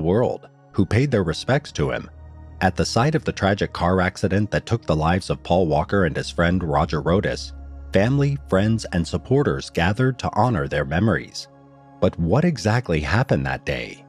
world, who paid their respects to him. At the site of the tragic car accident that took the lives of Paul Walker and his friend Roger Rodas, family, friends, and supporters gathered to honor their memories. But what exactly happened that day?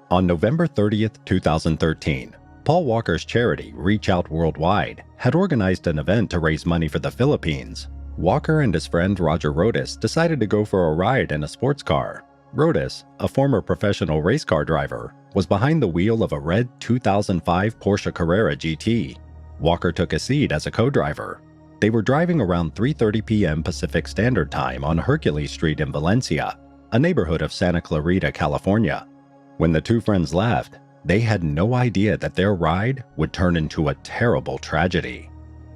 On November 30th, 2013, Paul Walker's charity, Reach Out Worldwide, had organized an event to raise money for the Philippines. Walker and his friend Roger Rodas decided to go for a ride in a sports car. Rodas, a former professional race car driver, was behind the wheel of a red 2005 Porsche Carrera GT. Walker took a seat as a co-driver. They were driving around 3:30 p.m. Pacific Standard Time on Hercules Street in Valencia, a neighborhood of Santa Clarita, California. When the two friends left, they had no idea that their ride would turn into a terrible tragedy.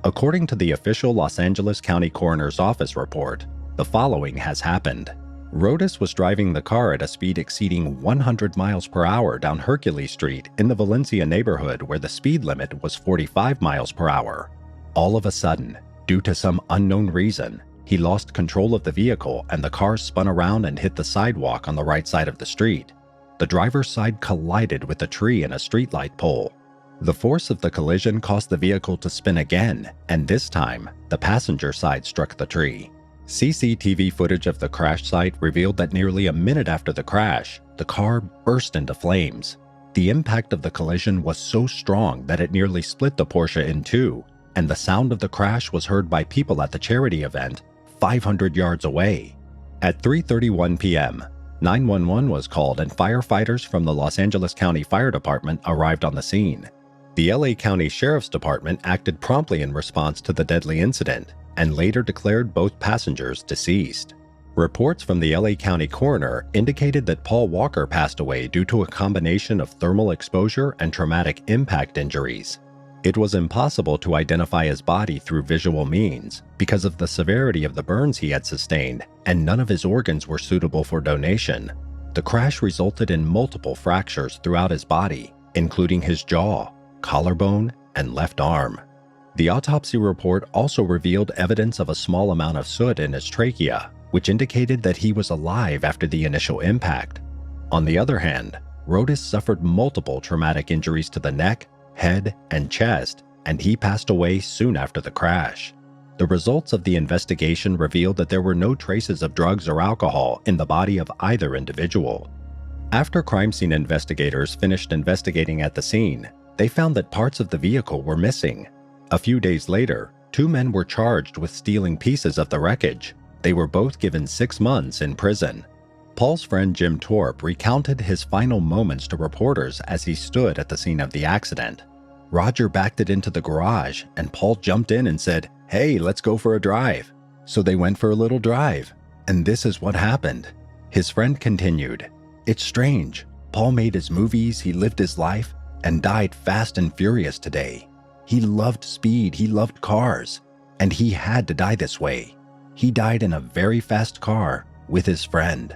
According to the official Los Angeles County Coroner's Office report, the following has happened. Rodas was driving the car at a speed exceeding 100 miles per hour down Hercules Street in the Valencia neighborhood where the speed limit was 45 miles per hour. All of a sudden, due to some unknown reason, he lost control of the vehicle and the car spun around and hit the sidewalk on the right side of the street. The driver's side collided with a tree and a streetlight pole. The force of the collision caused the vehicle to spin again, and this time, the passenger side struck the tree. CCTV footage of the crash site revealed that nearly a minute after the crash, the car burst into flames. The impact of the collision was so strong that it nearly split the Porsche in two, and the sound of the crash was heard by people at the charity event 500 yards away. At 3:31 p.m., 911 was called and firefighters from the Los Angeles County Fire Department arrived on the scene. The LA County Sheriff's Department acted promptly in response to the deadly incident and later declared both passengers deceased. Reports from the LA County coroner indicated that Paul Walker passed away due to a combination of thermal exposure and traumatic impact injuries. It was impossible to identify his body through visual means because of the severity of the burns he had sustained, and none of his organs were suitable for donation. The crash resulted in multiple fractures throughout his body, including his jaw, collarbone, and left arm. The autopsy report also revealed evidence of a small amount of soot in his trachea, which indicated that he was alive after the initial impact. On the other hand, Rodas suffered multiple traumatic injuries to the neck, head, and chest, and he passed away soon after the crash. The results of the investigation revealed that there were no traces of drugs or alcohol in the body of either individual. After crime scene investigators finished investigating at the scene, they found that parts of the vehicle were missing. A few days later, two men were charged with stealing pieces of the wreckage. They were both given 6 months in prison. Paul's friend Jim Torp recounted his final moments to reporters as he stood at the scene of the accident. Roger backed it into the garage, and Paul jumped in and said, "Hey, let's go for a drive." So they went for a little drive, and this is what happened. His friend continued, "It's strange. Paul made his movies, he lived his life, and died fast and furious today. He loved speed, he loved cars, and he had to die this way. He died in a very fast car with his friend."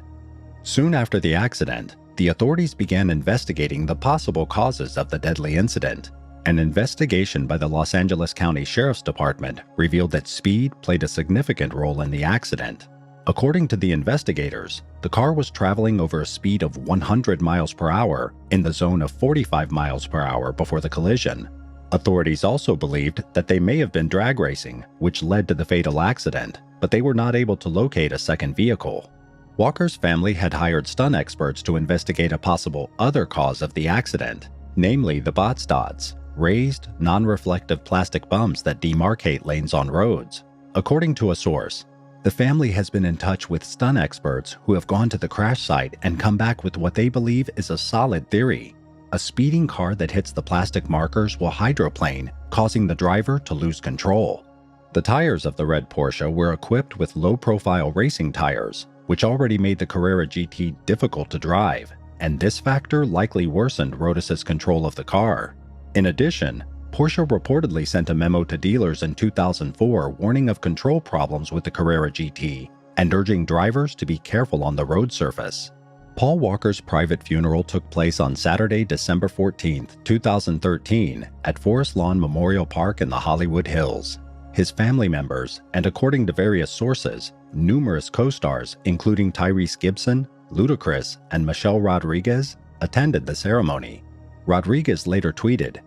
Soon after the accident, the authorities began investigating the possible causes of the deadly incident. An investigation by the Los Angeles County Sheriff's Department revealed that speed played a significant role in the accident. According to the investigators, the car was traveling over a speed of 100 miles per hour in the zone of 45 miles per hour before the collision. Authorities also believed that they may have been drag racing, which led to the fatal accident, but they were not able to locate a second vehicle. Walker's family had hired stunt experts to investigate a possible other cause of the accident, namely the BOTS dots, raised, non-reflective plastic bumps that demarcate lanes on roads. According to a source, the family has been in touch with stunt experts who have gone to the crash site and come back with what they believe is a solid theory. A speeding car that hits the plastic markers will hydroplane, causing the driver to lose control. The tires of the red Porsche were equipped with low-profile racing tires, which already made the Carrera GT difficult to drive, and this factor likely worsened Rodas's control of the car. In addition, Porsche reportedly sent a memo to dealers in 2004 warning of control problems with the Carrera GT and urging drivers to be careful on the road surface. Paul Walker's private funeral took place on Saturday, December 14, 2013, at Forest Lawn Memorial Park in the Hollywood Hills. His family members, and according to various sources, numerous co-stars including Tyrese Gibson, Ludacris, and Michelle Rodriguez, attended the ceremony. Rodriguez later tweeted,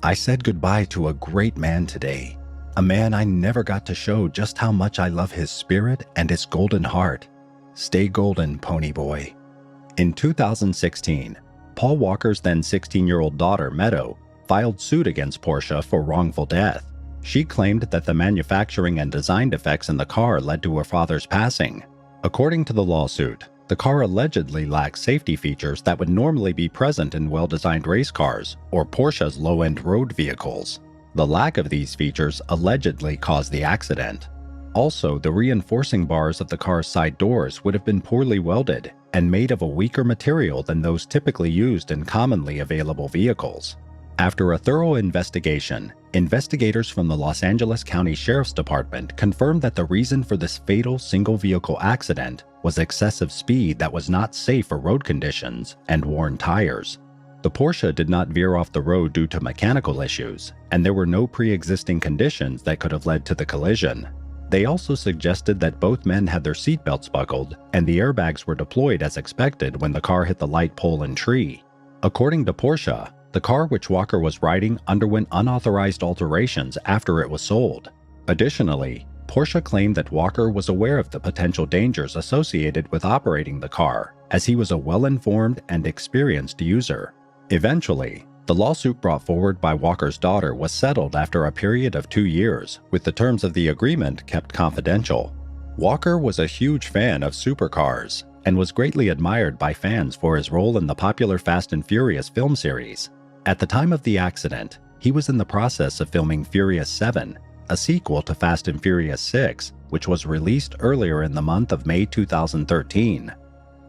"I said goodbye to a great man today, a man I never got to show just how much I love his spirit and his golden heart. Stay golden, pony boy." In 2016, Paul Walker's then 16-year-old daughter, Meadow, filed suit against Porsche for wrongful death. She claimed that the manufacturing and design defects in the car led to her father's passing. According to the lawsuit, the car allegedly lacks safety features that would normally be present in well-designed race cars or Porsche's low-end road vehicles. The lack of these features allegedly caused the accident. Also, the reinforcing bars of the car's side doors would have been poorly welded and made of a weaker material than those typically used in commonly available vehicles. After a thorough investigation, investigators from the Los Angeles County Sheriff's Department confirmed that the reason for this fatal single-vehicle accident was excessive speed that was not safe for road conditions and worn tires. The Porsche did not veer off the road due to mechanical issues, and there were no pre-existing conditions that could have led to the collision. They also suggested that both men had their seatbelts buckled and the airbags were deployed as expected when the car hit the light pole and tree. According to Porsche, the car which Walker was riding underwent unauthorized alterations after it was sold. Additionally, Porsche claimed that Walker was aware of the potential dangers associated with operating the car, as he was a well-informed and experienced user. Eventually, the lawsuit brought forward by Walker's daughter was settled after a period of 2 years, with the terms of the agreement kept confidential. Walker was a huge fan of supercars and was greatly admired by fans for his role in the popular Fast and Furious film series. At the time of the accident, he was in the process of filming Furious 7, a sequel to Fast and Furious 6, which was released earlier in the month of May 2013.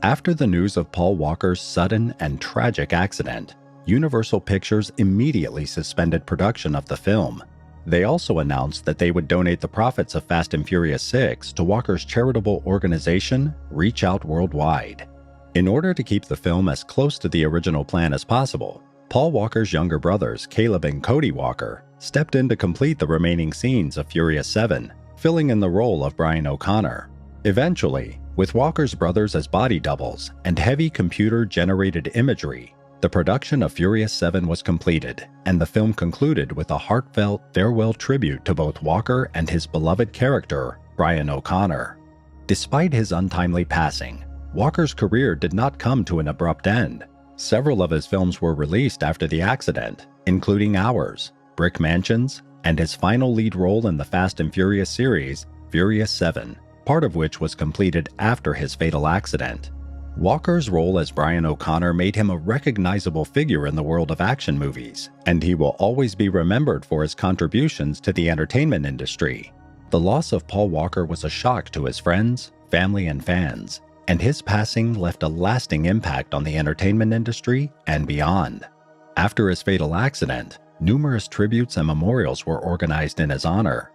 After the news of Paul Walker's sudden and tragic accident, Universal Pictures immediately suspended production of the film. They also announced that they would donate the profits of Fast and Furious 6 to Walker's charitable organization, Reach Out Worldwide. In order to keep the film as close to the original plan as possible, Paul Walker's younger brothers, Caleb and Cody Walker, stepped in to complete the remaining scenes of Furious 7, filling in the role of Brian O'Connor. Eventually, with Walker's brothers as body doubles and heavy computer-generated imagery, the production of Furious 7 was completed, and the film concluded with a heartfelt farewell tribute to both Walker and his beloved character, Brian O'Connor. Despite his untimely passing, Walker's career did not come to an abrupt end. Several of his films were released after the accident, including Hours, Brick Mansions, and his final lead role in the Fast and Furious series, Furious 7, part of which was completed after his fatal accident. Walker's role as Brian O'Connor made him a recognizable figure in the world of action movies, and he will always be remembered for his contributions to the entertainment industry. The loss of Paul Walker was a shock to his friends, family, and fans, and his passing left a lasting impact on the entertainment industry and beyond. After his fatal accident, numerous tributes and memorials were organized in his honor.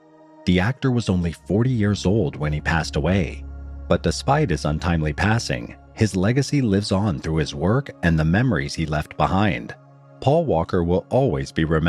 The actor was only 40 years old when he passed away, but despite his untimely passing, his legacy lives on through his work and the memories he left behind. Paul Walker will always be remembered